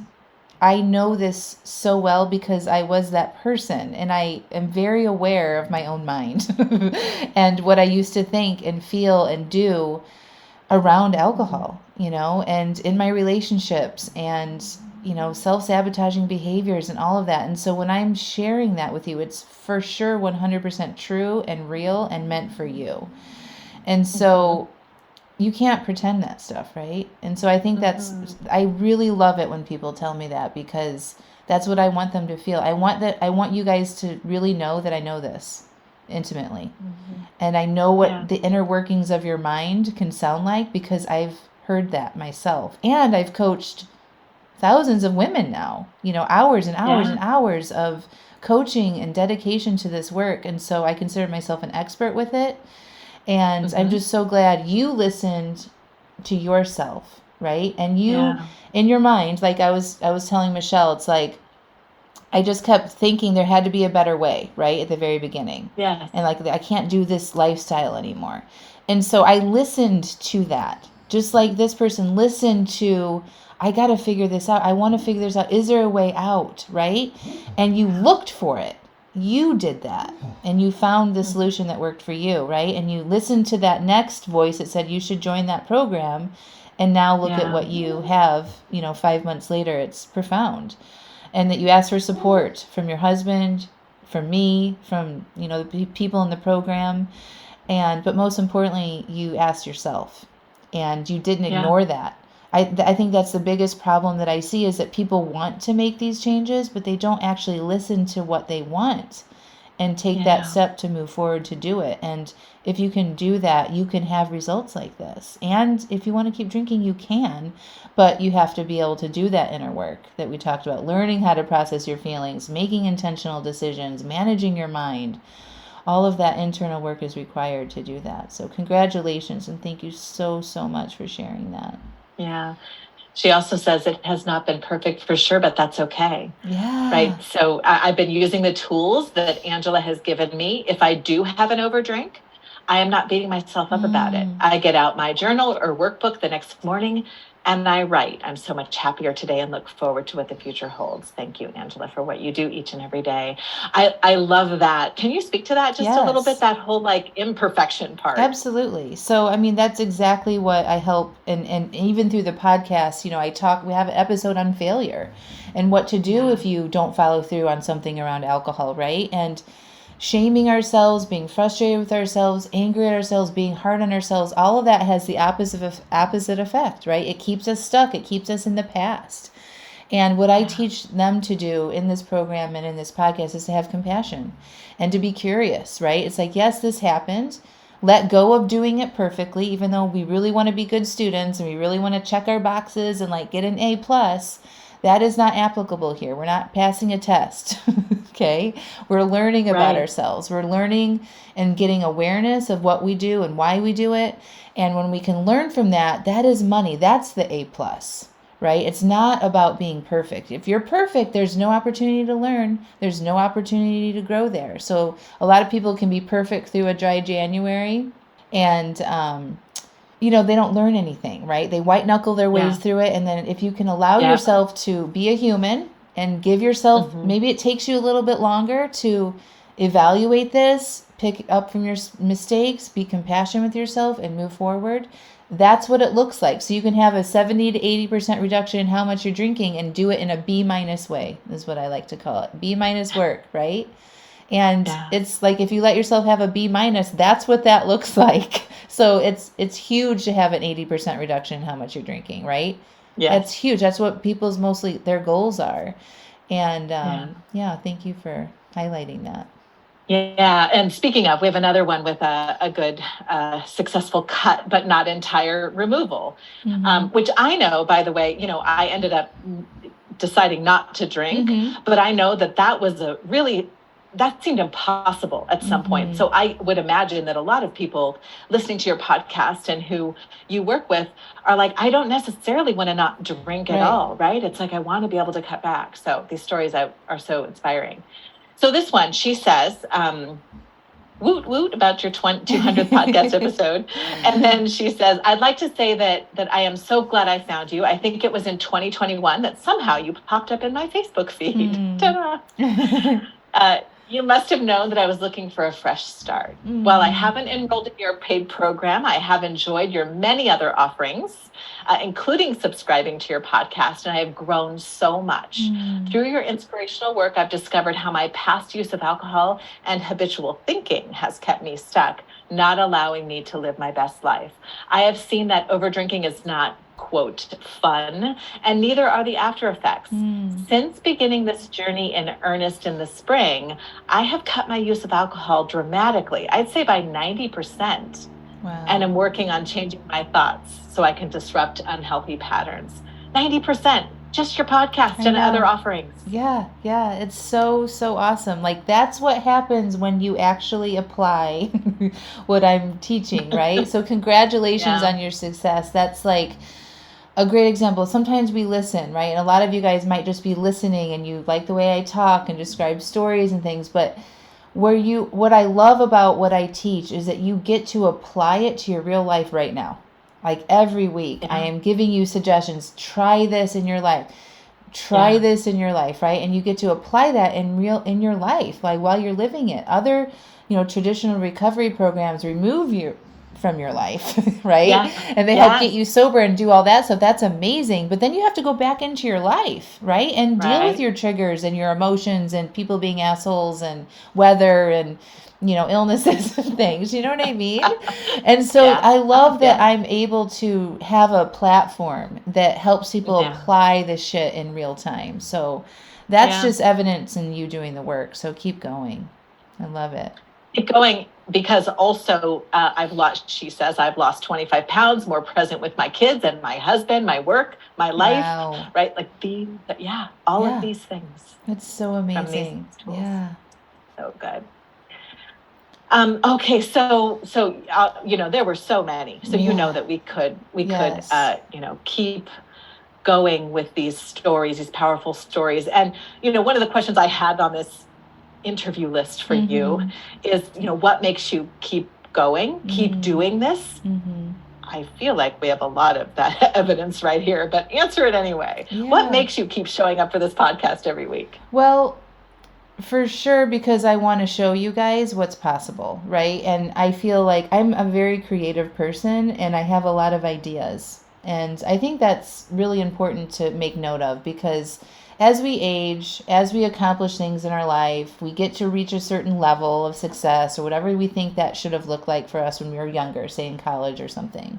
I know this so well because I was that person and I am very aware of my own mind and what I used to think and feel and do around alcohol, and in my relationships and, self-sabotaging behaviors and all of that. And so when I'm sharing that with you, it's for sure 100% true and real and meant for you. And so you can't pretend that stuff, right? And so I think I really love it when people tell me that because that's what I want them to feel. I want you guys to really know that I know this intimately. And I know what the inner workings of your mind can sound like because I've heard that myself. And I've coached thousands of women now, hours and hours and hours of coaching and dedication to this work. And so I consider myself an expert with it. And I'm just so glad you listened to yourself, right? And you, in your mind, like I was telling Michelle, it's like, I just kept thinking there had to be a better way, right? At the very beginning. Yeah. And like, I can't do this lifestyle anymore. And so I listened to that. Just like this person listened to, I got to figure this out. I want to figure this out. Is there a way out, right? And you looked for it. You did that. And you found the solution that worked for you, right? And you listened to that next voice that said you should join that program. And now look at what you have, 5 months later. It's profound. And that you asked for support from your husband, from me, from, the people in the program. But most importantly, you asked yourself. And you didn't ignore that. I think that's the biggest problem that I see is that people want to make these changes, but they don't actually listen to what they want and take that step to move forward to do it. And if you can do that, you can have results like this. And if you want to keep drinking, you can, but you have to be able to do that inner work that we talked about, learning how to process your feelings, making intentional decisions, managing your mind. All of that internal work is required to do that. So congratulations, and thank you so, so much for sharing that. Yeah. She also says it has not been perfect for sure, but that's okay. Yeah. Right. So I've been using the tools that Angela has given me. If I do have an overdrink, I am not beating myself up about it. I get out my journal or workbook the next morning, And I write, I'm so much happier today and look forward to what the future holds. Thank you, Angela, for what you do each and every day. I love that. Can you speak to that just a little bit, Yes. that whole like imperfection part? Absolutely. So, I mean, that's exactly what I help. And even through the podcast, we have an episode on failure and what to do if you don't follow through on something around alcohol, right? And shaming ourselves, being frustrated with ourselves, angry at ourselves, being hard on ourselves, all of that has the opposite effect, right? It keeps us stuck. It keeps us in the past. And what I teach them to do in this program and in this podcast is to have compassion and to be curious, right? It's like, yes, this happened. Let go of doing it perfectly, even though we really want to be good students and we really want to check our boxes and like get an A+. That is not applicable here. We're not passing a test. Okay? We're learning about ourselves. We're learning and getting awareness of what we do and why we do it. And when we can learn from that, that is money. That's the A+. Right? It's not about being perfect. If you're perfect, there's no opportunity to learn. There's no opportunity to grow there. So a lot of people can be perfect through a dry January and, they don't learn anything, right? They white knuckle their ways through it. And then if you can allow yourself to be a human and give yourself, maybe it takes you a little bit longer to evaluate this, pick up from your mistakes, be compassionate with yourself and move forward. That's what it looks like. So you can have a 70 to 80% reduction in how much you're drinking and do it in a B- way, is what I like to call it. B- work, right? And it's like if you let yourself have a B-, that's what that looks like. So it's huge to have an 80% reduction in how much you're drinking, right? Yeah. That's huge. That's what people's mostly their goals are. And thank you for highlighting that. Yeah. And speaking of, we have another one with a good, successful cut, but not entire removal, which I know, by the way, I ended up deciding not to drink, but I know that was that seemed impossible at some point. So I would imagine that a lot of people listening to your podcast and who you work with are like, I don't necessarily want to not drink at all, right? It's like, I want to be able to cut back. So these stories are so inspiring. So this one, she says, woot woot about your 200th podcast episode. And then she says, I'd like to say that I am so glad I found you. I think it was in 2021 that somehow you popped up in my Facebook feed. Ta-da! You must have known that I was looking for a fresh start. While I haven't enrolled in your paid program, I have enjoyed your many other offerings, including subscribing to your podcast, and I have grown so much. Through your inspirational work, I've discovered how my past use of alcohol and habitual thinking has kept me stuck, not allowing me to live my best life. I have seen that overdrinking is not, quote, fun, and neither are the after effects. Since beginning this journey in earnest in the spring, I have cut my use of alcohol dramatically, I'd say by 90%. Wow. And I'm working on changing my thoughts so I can disrupt unhealthy patterns. 90%, just your podcast and other offerings. Yeah, it's so awesome. Like that's what happens when you actually apply what I'm teaching, right? So congratulations on your success. That's like a great example. Sometimes we listen, right? And a lot of you guys might just be listening and you like the way I talk and describe stories and things, but what I love about what I teach is that you get to apply it to your real life right now. Like every week, I am giving you suggestions. Try this in your life. Try this in your life, right? And you get to apply that in your life, like while you're living it. Other, traditional recovery programs remove you from your life, right? And they help get you sober and do all that stuff. That's amazing. But then you have to go back into your life, right? And deal with your triggers and your emotions and people being assholes and weather and, illnesses and things. You know what I mean? And so I love that I'm able to have a platform that helps people apply this shit in real time. So that's just evidence in you doing the work. So keep going. I love it. Keep going. Because also she says, I've lost 25 pounds, more present with my kids and my husband, my work, my life, right? Like all of these things. It's so amazing. Yeah. So good. Okay. So, there were so many, so that we could, keep going with these stories, these powerful stories. And, one of the questions I had on this interview list for you is, what makes you keep going, keep doing this? I feel like we have a lot of that evidence right here, but answer it anyway. Yeah. What makes you keep showing up for this podcast every week? Well, for sure, because I want to show you guys what's possible, right? And I feel like I'm a very creative person and I have a lot of ideas. And I think that's really important to make note of, because as we age, as we accomplish things in our life, we get to reach a certain level of success or whatever we think that should have looked like for us when we were younger, say in college or something.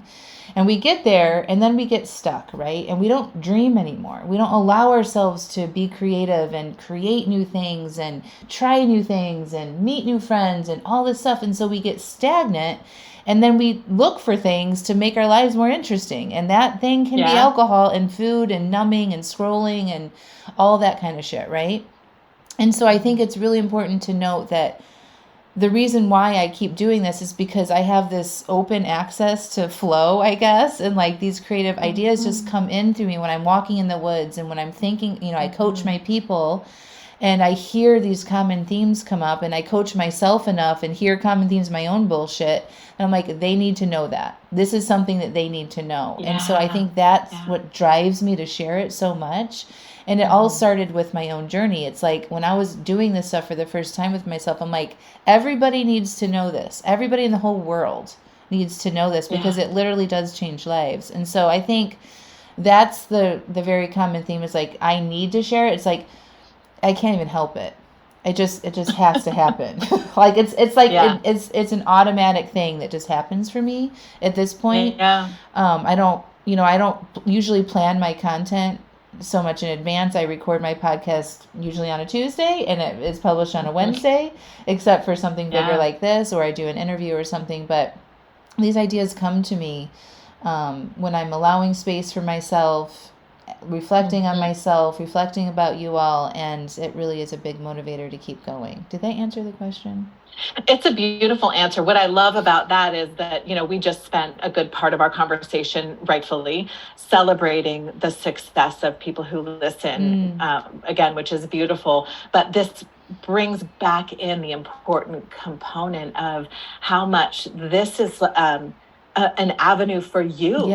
And we get there and then we get stuck, right? And we don't dream anymore. We don't allow ourselves to be creative and create new things and try new things and meet new friends and all this stuff. And so we get stagnant, and then we look for things to make our lives more interesting. And that thing can be alcohol and food and numbing and scrolling and all that kind of shit, right? And so I think it's really important to note that the reason why I keep doing this is because I have this open access to flow, I guess, and like these creative ideas just come in through me when I'm walking in the woods and when I'm thinking, you know, I coach my people and I hear these common themes come up, and I coach myself enough and hear common themes of my own bullshit, and I'm like, they need to know that. This is something that they need to know. And so I think that's what drives me to share it so much. And it all started with my own journey. It's like when I was doing this stuff for the first time with myself, I'm like, everybody needs to know this. Everybody in the whole world needs to know this, because it literally does change lives. And so I think that's the very common theme, is like, I need to share it. It's like, I can't even help it. It just has to happen. Like it's like it's an automatic thing that just happens for me at this point. I don't usually plan my content so much in advance. I record my podcast usually on a Tuesday and it is published on a Wednesday, except for something bigger like this, or I do an interview or something. But these ideas come to me when I'm allowing space for myself, reflecting on myself, reflecting about you all, and it really is a big motivator to keep going. Did that answer the question? It's a beautiful answer. What I love about that is that, you know, we just spent a good part of our conversation, rightfully, celebrating the success of people who listen, again, which is beautiful. But this brings back in the important component of how much this is an avenue for you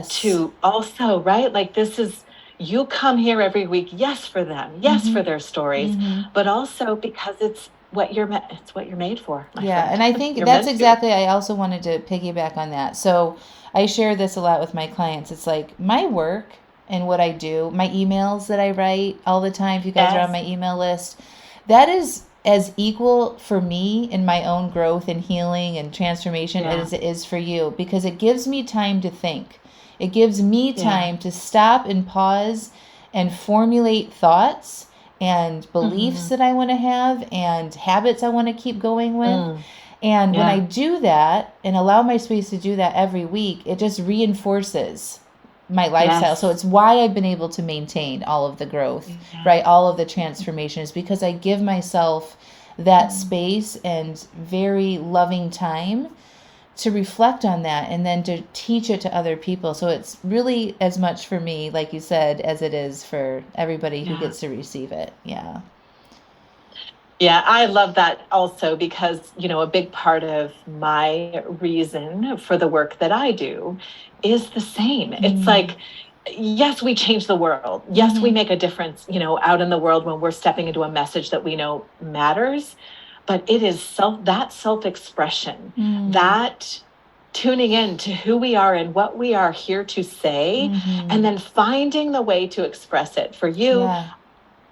to also, right? Like, this is, you come here every week, yes, for them, yes, for their stories, but also because it's what you're made for. My friend. And I think that's exactly, I also wanted to piggyback on that. So I share this a lot with my clients. It's like my work and what I do, my emails that I write all the time, if you guys are on my email list, that is as equal for me in my own growth and healing and transformation as it is for you, because it gives me time to think. It gives me time to stop and pause and formulate thoughts and beliefs that I want to have and habits I want to keep going with. And when I do that and allow my space to do that every week, it just reinforces my lifestyle. So it's why I've been able to maintain all of the growth, right? All of the transformations, because I give myself that space and very loving time to reflect on that and then to teach it to other people. So it's really as much for me, like you said, as it is for everybody who gets to receive it. Yeah, I love that also, because, you know, a big part of my reason for the work that I do is the same. It's like, yes, we change the world. Yes, we make a difference, you know, out in the world when we're stepping into a message that we know matters. But it is self-expression, that tuning in to who we are and what we are here to say, and then finding the way to express it. For you,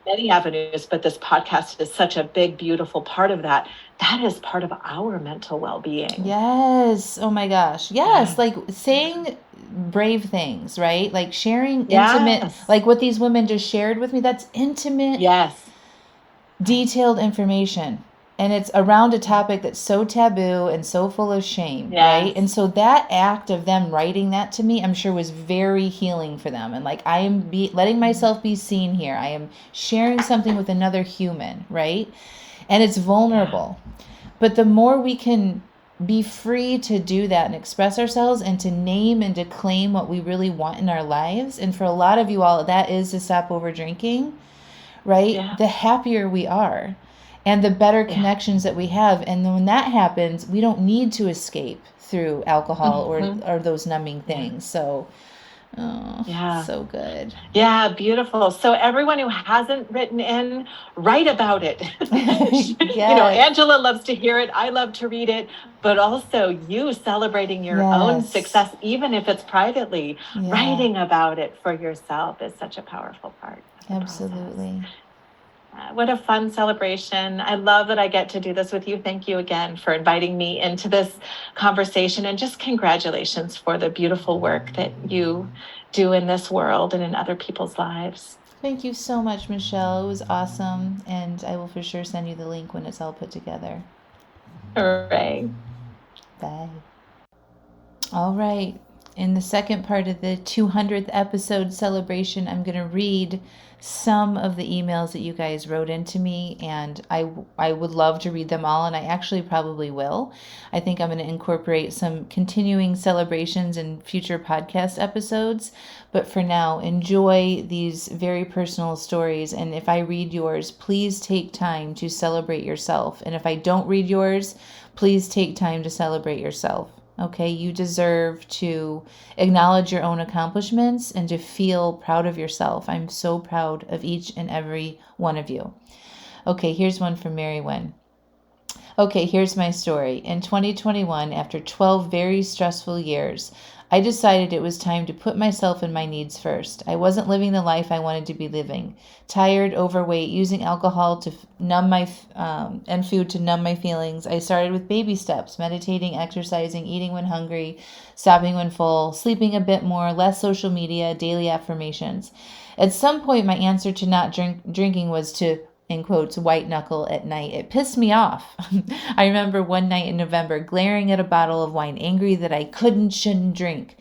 many avenues, but this podcast is such a big, beautiful part of that. That is part of our mental well-being. Yes. Oh my gosh. Yes. Like saying brave things, right? Like sharing intimate, like what these women just shared with me, that's intimate, detailed information. And it's around a topic that's so taboo and so full of shame, right? And so that act of them writing that to me, I'm sure was very healing for them. And like, I am letting myself be seen here. I am sharing something with another human, right? And it's vulnerable. But the more we can be free to do that and express ourselves and to name and to claim what we really want in our lives, and for a lot of you all, that is to stop over drinking, right? The happier we are. and the better connections that we have. And then when that happens, we don't need to escape through alcohol or those numbing things. So, so good. Yeah, beautiful. So everyone who hasn't written in, write about it. Angela loves to hear it. I love to read it. But also you celebrating your own success, even if it's privately, writing about it for yourself is such a powerful part. Absolutely. What a fun celebration. I love that I get to do this with you. Thank you again for inviting me into this conversation, and just congratulations for the beautiful work that you do in this world and in other people's lives. Thank you so much, Michelle. It was awesome, and I will for sure send you the link when it's all put together. Hooray. Bye. All right. In the second part of the 200th episode celebration, I'm going to read some of the emails that you guys wrote into me, and I would love to read them all, and I actually probably will. I think I'm going to incorporate some continuing celebrations in future podcast episodes, but for now, enjoy these very personal stories, and if I read yours, please take time to celebrate yourself, and if I don't read yours, please take time to celebrate yourself. Okay, you deserve to acknowledge your own accomplishments and to feel proud of yourself. I'm so proud of each and every one of you. Okay, here's one from Mary Wynn. Okay, here's my story. In 2021, after 12 very stressful years, I decided it was time to put myself and my needs first. I wasn't living the life I wanted to be living. Tired, overweight, using alcohol to numb my and food to numb my feelings. I started with baby steps: meditating, exercising, eating when hungry, stopping when full, sleeping a bit more, less social media, daily affirmations. At some point, my answer to not drinking was to, in quotes, white knuckle at night. It pissed me off. I remember one night in November glaring at a bottle of wine, angry that I shouldn't drink.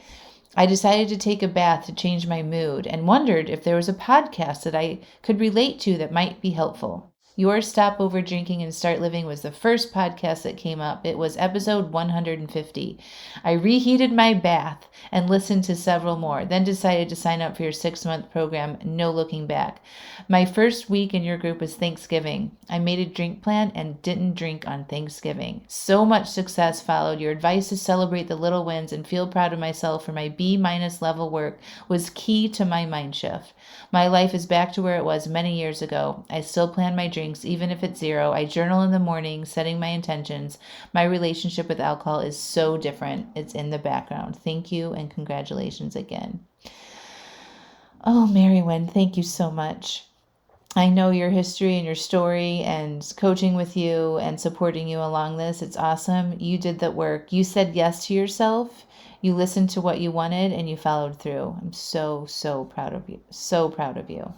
I decided to take a bath to change my mood and wondered if there was a podcast that I could relate to that might be helpful. Your Stop Over Drinking and Start Living was the first podcast that came up. It was episode 150. I reheated my bath and listened to several more, then decided to sign up for your 6-month program, no looking back. My first week in your group was Thanksgiving. I made a drink plan and didn't drink on Thanksgiving. So much success followed. Your advice to celebrate the little wins and feel proud of myself for my B- level work was key to my mind shift. My life is back to where it was many years ago. I still plan my drinks, even if it's 0. I journal in the morning, setting my intentions. My relationship with alcohol is so different. It's in the background. Thank you and congratulations again. Oh, Mary Wynn, thank you so much. I know your history and your story and coaching with you and supporting you along this. It's awesome. You did the work. You said yes to yourself. You listened to what you wanted and you followed through. I'm so, so proud of you. So proud of you.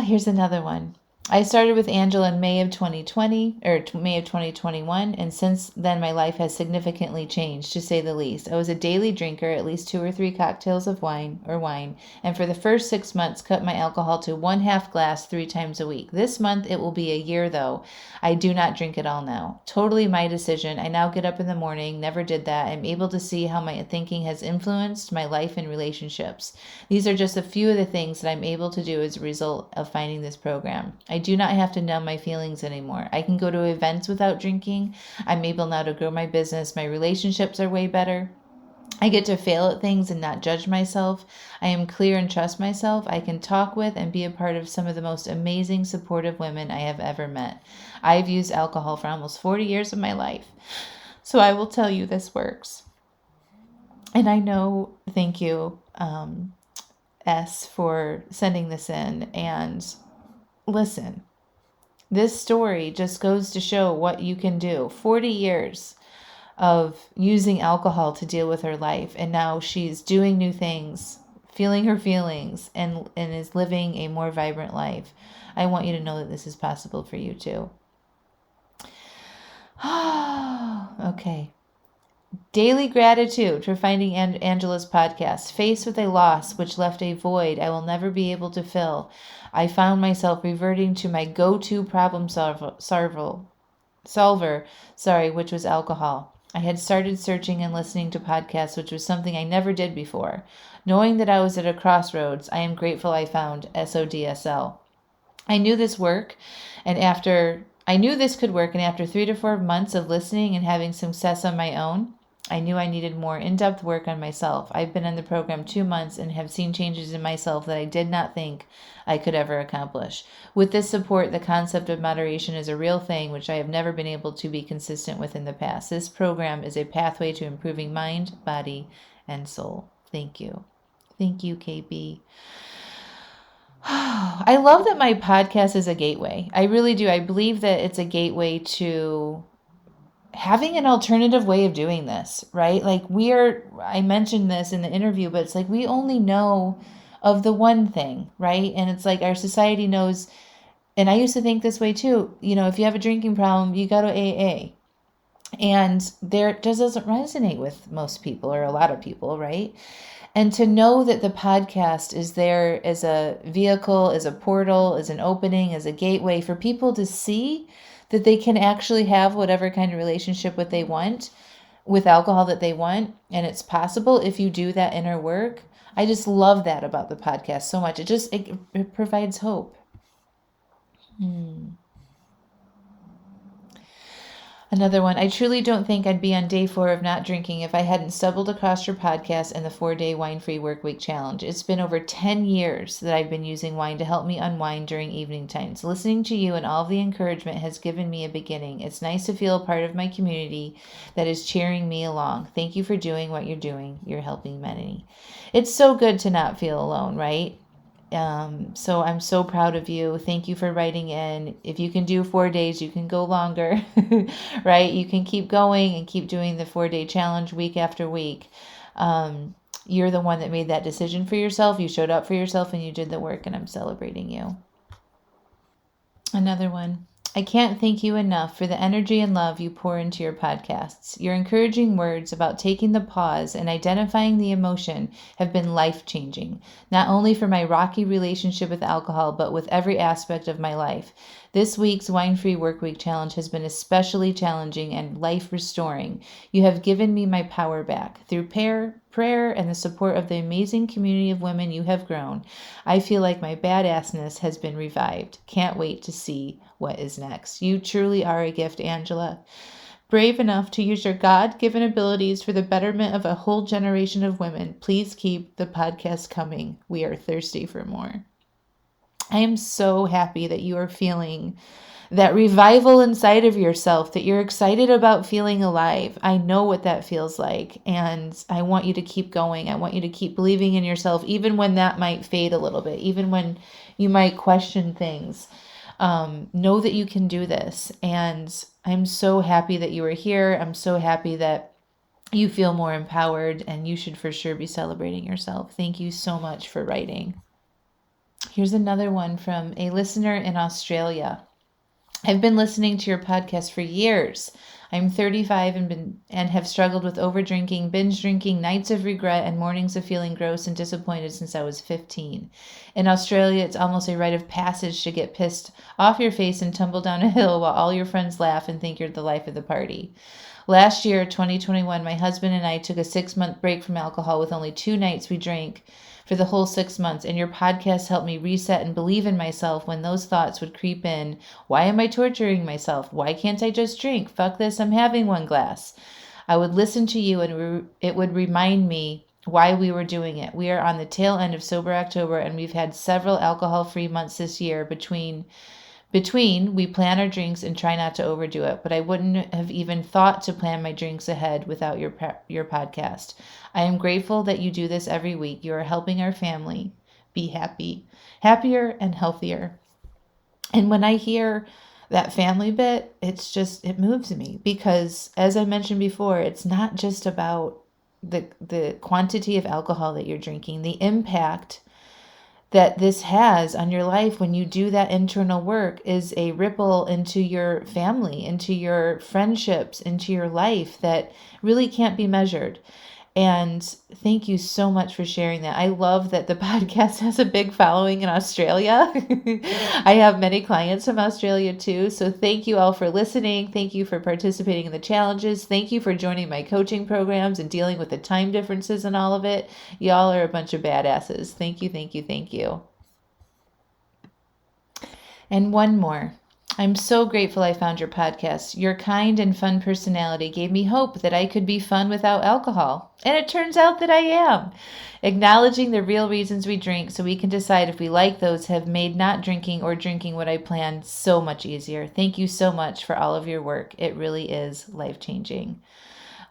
Here's another one. I started with Angela in May of 2020 or May of 2021, and since then my life has significantly changed, to say the least. I was a daily drinker, at least 2 or 3 cocktails of wine, and for the first 6 months cut my alcohol to 1/2 glass 3 times a week. This month it will be a year though. I do not drink at all now. Totally my decision. I now get up in the morning, never did that. I'm able to see how my thinking has influenced my life and relationships. These are just a few of the things that I'm able to do as a result of finding this program. I do not have to numb my feelings anymore. I can go to events without drinking. I'm able now to grow my business. My relationships are way better. I get to fail at things and not judge myself. I am clear and trust myself. I can talk with and be a part of some of the most amazing, supportive women I have ever met. I've used alcohol for almost 40 years of my life. So I will tell you this works. And I know, thank you, S, for sending this in. And listen, this story just goes to show what you can do. 40 years of using alcohol to deal with her life, and now she's doing new things, feeling her feelings, and is living a more vibrant life. I want you to know that this is possible for you too. Okay. Daily gratitude for finding Angela's podcast. Faced with a loss which left a void I will never be able to fill, I found myself reverting to my go-to problem solver, which was alcohol. I had started searching and listening to podcasts, which was something I never did before. Knowing that I was at a crossroads, I am grateful I found SODSL. I knew this could work, and after 3 to 4 months of listening and having success on my own, I knew I needed more in-depth work on myself. I've been in the program 2 months and have seen changes in myself that I did not think I could ever accomplish. With this support, the concept of moderation is a real thing, which I have never been able to be consistent with in the past. This program is a pathway to improving mind, body, and soul. Thank you. Thank you, KB. I love that my podcast is a gateway. I really do. I believe that it's a gateway to having an alternative way of doing this, right? Like I mentioned this in the interview, but it's like we only know of the one thing, right? And it's like our society knows, and I used to think this way too, if you have a drinking problem, you go to AA. And it just doesn't resonate with most people or a lot of people, right? And to know that the podcast is there as a vehicle, as a portal, as an opening, as a gateway for people to see that they can actually have whatever kind of relationship what they want with alcohol that they want. And it's possible if you do that inner work. I just love that about the podcast so much. It provides hope. Another one. I truly don't think I'd be on day 4 of not drinking if I hadn't stumbled across your podcast and the 4-day wine-free workweek challenge. It's been over 10 years that I've been using wine to help me unwind during evening times. Listening to you and all of the encouragement has given me a beginning. It's nice to feel a part of my community that is cheering me along. Thank you for doing what you're doing. You're helping many. It's so good to not feel alone, right? So I'm so proud of you. Thank you for writing in. If you can do 4 days, you can go longer, right? You can keep going and keep doing the 4-day challenge week after week. You're the one that made that decision for yourself. You showed up for yourself and you did the work, and I'm celebrating you. Another one. I can't thank you enough for the energy and love you pour into your podcasts. Your encouraging words about taking the pause and identifying the emotion have been life-changing, not only for my rocky relationship with alcohol, but with every aspect of my life. This week's Wine-Free Workweek Challenge has been especially challenging and life-restoring. You have given me my power back. Through prayer, and the support of the amazing community of women you have grown, I feel like my badassness has been revived. Can't wait to see what is next. You truly are a gift, Angela. Brave enough to use your God-given abilities for the betterment of a whole generation of women. Please keep the podcast coming. We are thirsty for more. I am so happy that you are feeling that revival inside of yourself, that you're excited about feeling alive. I know what that feels like, and I want you to keep going. I want you to keep believing in yourself, even when that might fade a little bit, even when you might question things. Know that you can do this, and I'm so happy that you are here. I'm so happy that you feel more empowered, and you should for sure be celebrating yourself. Thank you so much for writing. Here's another one from a listener in Australia. I've been listening to your podcast for years. I'm 35 and have struggled with overdrinking, binge drinking, nights of regret, and mornings of feeling gross and disappointed since I was 15. In Australia, it's almost a rite of passage to get pissed off your face and tumble down a hill while all your friends laugh and think you're the life of the party. Last year, 2021, my husband and I took a 6-month break from alcohol with only 2 nights we drank for the whole 6 months, and your podcast helped me reset and believe in myself when those thoughts would creep in. Why am I torturing myself? Why can't I just drink? Fuck this, I'm having 1 glass. I would listen to you, and it would remind me why we were doing it. We are on the tail end of Sober October, and we've had several alcohol-free months this year. Between we plan our drinks and try not to overdo it, but I wouldn't have even thought to plan my drinks ahead without your podcast. I am grateful that you do this every week. You are helping our family be happier and healthier. And when I hear that family bit, it moves me, because as I mentioned before, it's not just about the quantity of alcohol that you're drinking, the impact that this has on your life when you do that internal work is a ripple into your family, into your friendships, into your life that really can't be measured. And thank you so much for sharing that. I love that the podcast has a big following in Australia. I have many clients from Australia too. So thank you all for listening. Thank you for participating in the challenges. Thank you for joining my coaching programs and dealing with the time differences and all of it. Y'all are a bunch of badasses. Thank you, thank you, thank you. And one more. I'm so grateful I found your podcast. Your kind and fun personality gave me hope that I could be fun without alcohol. And it turns out that I am. Acknowledging the real reasons we drink so we can decide if we like those have made not drinking or drinking what I planned so much easier. Thank you so much for all of your work. It really is life-changing.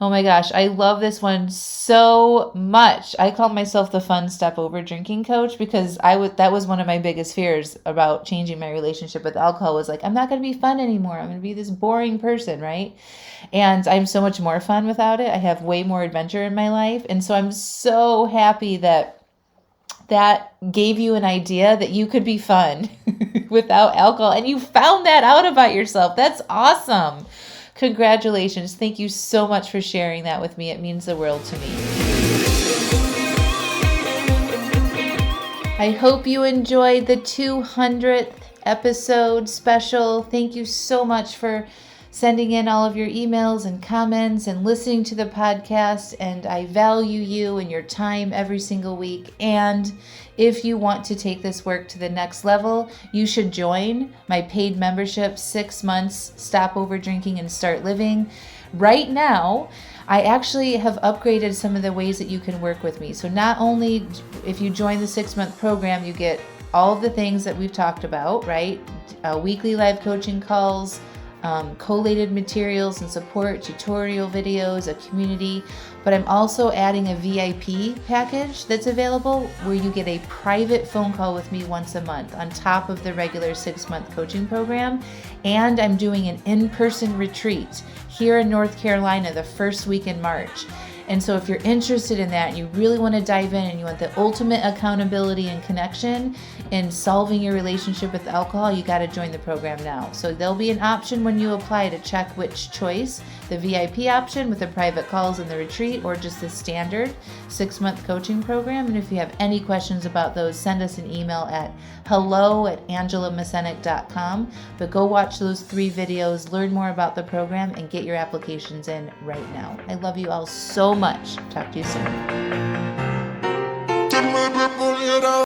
Oh my gosh, I love this one so much. I call myself the fun step over drinking coach because that was one of my biggest fears about changing my relationship with alcohol was like, I'm not going to be fun anymore. I'm going to be this boring person, right? And I'm so much more fun without it. I have way more adventure in my life. And so I'm so happy that gave you an idea that you could be fun without alcohol. And you found that out about yourself. That's awesome. Congratulations. Thank you so much for sharing that with me. It means the world to me. I hope you enjoyed the 200th episode special. Thank you so much for sending in all of your emails and comments and listening to the podcast. And I value you and your time every single week. And if you want to take this work to the next level, you should join my paid membership, 6 months, Stop Over Drinking and Start Living. Right now, I actually have upgraded some of the ways that you can work with me. So not only if you join the 6-month program, you get all of the things that we've talked about, right? Weekly live coaching calls, collated materials and support, tutorial videos, a community, but I'm also adding a VIP package that's available where you get a private phone call with me once a month on top of the regular 6-month coaching program. And I'm doing an in-person retreat here in North Carolina the first week in March. And so if you're interested in that and you really want to dive in and you want the ultimate accountability and connection in solving your relationship with alcohol, you got to join the program now. So there'll be an option when you apply to check which choice, the VIP option with the private calls and the retreat, or just the standard 6-month coaching program. And if you have any questions about those, send us an email at hello@angelamascenik.com. But go watch those 3 videos, learn more about the program, and get your applications in right now. I love you all so much. Talk to you soon.